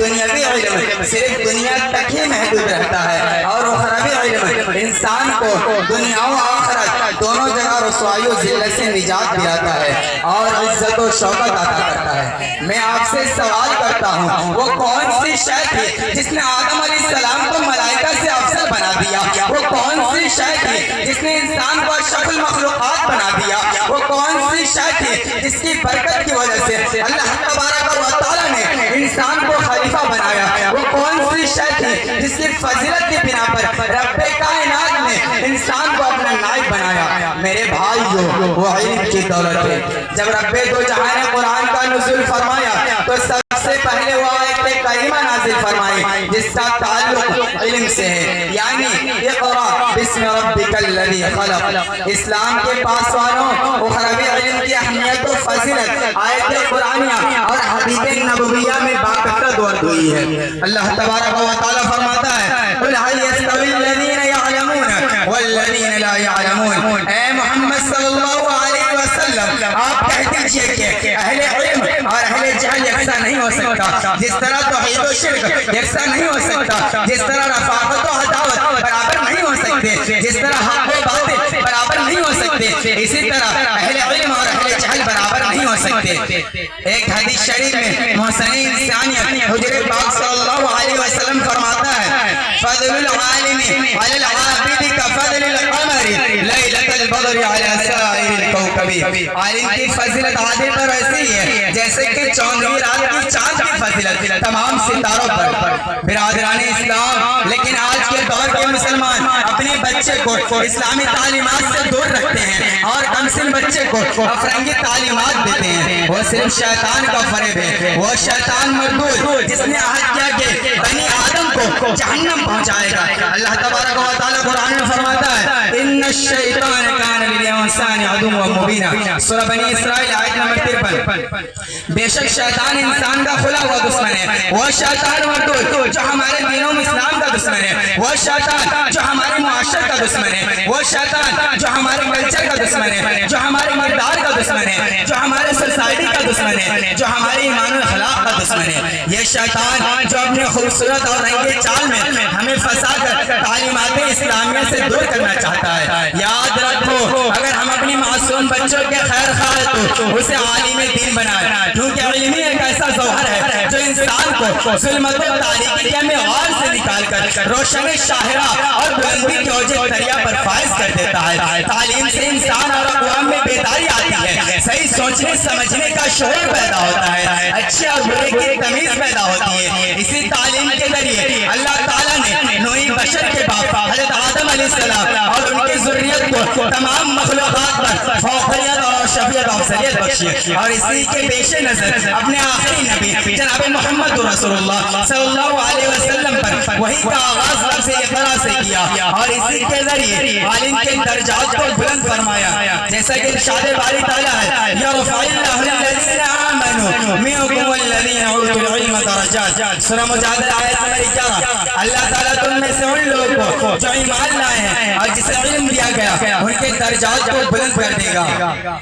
دنیاوی علم صرف دنیا تک ہی محدود رہتا ہے، اور اخروی علم انسان کو دنیا و آخرت دونوں جگہ رسوائی و ذلت سے نجات دلاتا ہے اور عزت و شوکت عطا کرتا ہے۔ میں آپ سے سوال کرتا ہوں، وہ کون سی شے تھی جس نے آدم علیہ السلام کو ملائکہ سے افضل بنا دیا؟ وہ کون سی شے تھی جس نے انسان کو اشرف المخلوقات بنا دیا؟ وہ کون سی شے تھی جس کی برکت کی وجہ سے اللہ تبارک و تعالیٰ نے انسان کو خلیفہ بنایا؟ وہ کون سی شے تھی جس کی فضیلت کی بنا پر رب کائنات نے انسان کو اپنا نائب بنایا؟ میرے بھائیو، وہ علم کی دولت ہے۔ جب رب دو جہاں نے قرآن کا نزول فرمایا تو سب سے پہلے وہ آیت کریمہ نازل فرمائی جس کا تعلق علم سے ہے، یعنی اقرأ بسم ربک الذی خلق۔ اسلام کے پاسوانوں اخروی علم کی اہمیت و فضیلت آیت قرآنیہ اور حدیث نبویہ میں باقاعدہ دور ہوئی ہے۔ اللہ تبارک و تعالیٰ فرماتا ہے قل هل يستوي الذين يعلمون والذين لا يعلمون۔ اے محمد صلی اللہ علیہ وسلم، آپ کہہ دیجئے کہ اہل علم اور اہل جہل یکساں نہیں ہو سکتا، جس طرح توحید و شرک یکساں نہیں ہو سکتا، جس طرح رفاقت و عداوت برابر نہیں ہو سکتے، جس طرح حق و باطل برابر نہیں ہو سکتے، اسی طرح اہل علم اور اہل جہل برابر نہیں ہو سکتے۔ ایک حدیث شریف میں محسنین انسانیت حضور پاک صلی اللہ علیہ وسلم فرماتا ہے فضل العالم علی العابد کفضل القمر لیلۃ البدر علی سائر الکوکب۔ عالم کی فضیلت عادل پر ایسی ہے جیسے کہ چاندنی رات کی چاند کی فضیلت تمام ستاروں پر۔ برادران اسلام، لیکن آج کے دور کے مسلمان اپنے بچے کو اسلامی تعلیمات سے دور رکھتے ہیں اور کم سن بچے کو افرنگی تعلیمات دیتے ہیں۔ وہ صرف شیطان کا فریب ہے، وہ شیطان مردود جس نے عہد کیا کہ بنی آدم کو جہنم پہنچائے گا۔ اللہ تبارک و تعالیٰ قرآن میں فرماتا ہے ان الشیطان کان للانسان عدوا مبینا، سورہ بنی اسرائیل آیت نمبر 53۔ بے شک شیطان انسان کا کھلا ہوا دشمن ہے، وہ شیطان مردود جو ہمارے دینوں میں اسلام کا دشمن ہے، وہ شیطان جو ہمارے معاشرے کا دشمن ہے، وہ شیطان جو ہمارے کلچر کا دشمن ہے، جو ہمارے کردار کا دشمن ہے، جو ہمارے سوسائٹی کا دشمن ہے، جو ہمارے ایمان و اخلاق کا دشمن ہے۔ یہ شیطان جو اپنے خوبصورت اور رنگے چال میں ہمیں پھنسا کر تعلیمات اسلامیہ سے دور کرنا چاہتا ہے۔ یاد رکھو، اگر ہم اپنی معصوم بچوں کے خیر خواہ تو اسے عالم دین بنائے، کیونکہ علم ایک ایسا ظہر ہے جو انسان کو ظلمت و تاریکی کے غار سے نکال کر روشن شاہرہ اور بلندی کے اوج دریا پر فائز کر دیتا ہے۔ تعلیم سے انسان اور اقوام میں بیداری آتی ہے، صحیح سوچنے سمجھنے کا شعور پیدا ہوتا ہے، اچھے اور برے کی تمیز پیدا ہوتی ہے۔ اسی تعلیم کے ذریعے اللہ تعالیٰ نے نوعی بشر کے باپ حضرت آدم علیہ السلام اور ان کی ذریت کو تمام مخلوقات پر فوقیت اور شفیعت و افضلیت بخشی، اور اسی کے پیش نظر اپنے آخری نبی جناب محمد رسول اللہ صلی اللہ علیہ وسلم پر وحی کا آغاز لفظ اقرا سے کیا، اور اسی کے ذریعے عالم کے درجات کو بلند فرمایا، جیسا کہ ارشاد باری تعالیٰ ہے یرفع اللہ الذین آمنوا منکم والذین اوتوا العلم درجات۔ سورہ مجادلہ آیت نمبر 11۔ اللہ تعالیٰ تم میں سے ان لوگوں کو جو ایمان لائے ہیں اور جسے علم دیا گیا ان کے درجات کو بلند کر دے گا۔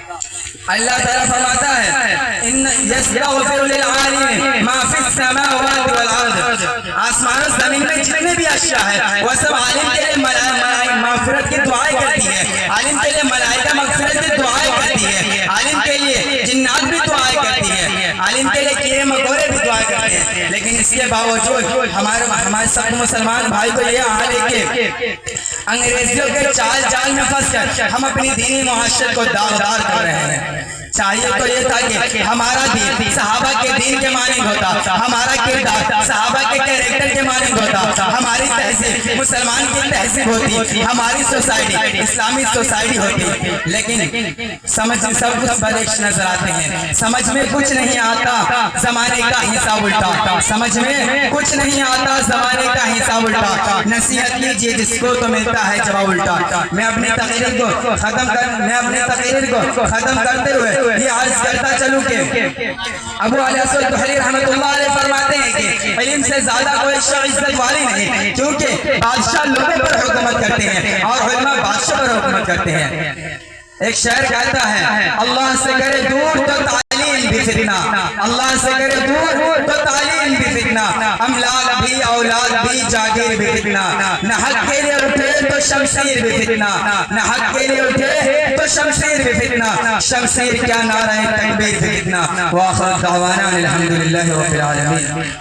اللہ تعالیٰ فرماتا ہے ان یستغفر للعالم ما فی السماوات والارض، آسمان و زمین میں جتنے بھی اشیاء ہیں وہ سب عالم کے لیے مغفرت کی دعائیں کرتی ہے، عالم کے لیے ملائکہ مغفرت کی دعائیں کرتی ہے، عالم کے لیے جنات بھی دعائیں کرتی ہے، عالم کے لیے کیڑے مکوڑے بھی دعائیں کرتے ہیں۔ لیکن اس کے باوجود ہمارے سب مسلمان بھائی کو یہ حال ہے کہ انگریزیوں کے چال چال میں پھنس کر ہم اپنی دینی معاشرت کو داغدار کر رہے ہیں۔ چاہیے تو یہ تھا کہ ہمارا دین صحابہ کے دین کے مانند ہوتا، ہمارا کردار صحابہ کے کریکٹر کے مانند ہوتا، ہماری تہذیب مسلمان کی تہذیب ہوتی، ہماری سوسائٹی اسلامی سوسائٹی ہوتی۔ لیکن سمجھ سب کچھ بدعکس نظر آتے ہیں، سمجھ میں کچھ نہیں آتا، زمانے کا حساب الٹا، سمجھ میں کچھ نہیں آتا، زمانے کا حساب الٹا۔ نصیحت کیجیے جس کو تو ملتا ہے جواب الٹا۔ میں اپنی تقریر کو ختم کرتے ہوئے یہ عرض کرتا چلوں کہ ابو علی اسود بحری رحمۃ اللہ علیہ فرماتے ہیں کہ علم سے زیادہ کوئی شخص عزت والی نہیں، کیونکہ بادشاہ لوگوں پر حکومت کرتے ہیں اور علماء بادشاہ پر حکومت کرتے ہیں۔ ایک شاعر کہتا ہے اللہ سے کرے دور تو تعلیم بھی فتنہ، اللہ سے کرے دور تو تعلیم بھی فتنہ۔ فتنہ، املاک بھی اولاد بھی جاگیر بھی فتنہ، نہ حق کے لیے اٹھے تو شمشیر بھی فتنہ، نہ حق کے لیے اٹھے تو شمشیر بھی فتنہ، شمشیر کیا نعرہ تکبیر بھی فتنہ۔ وآخر دعوانا الحمدللہ رب العالمین۔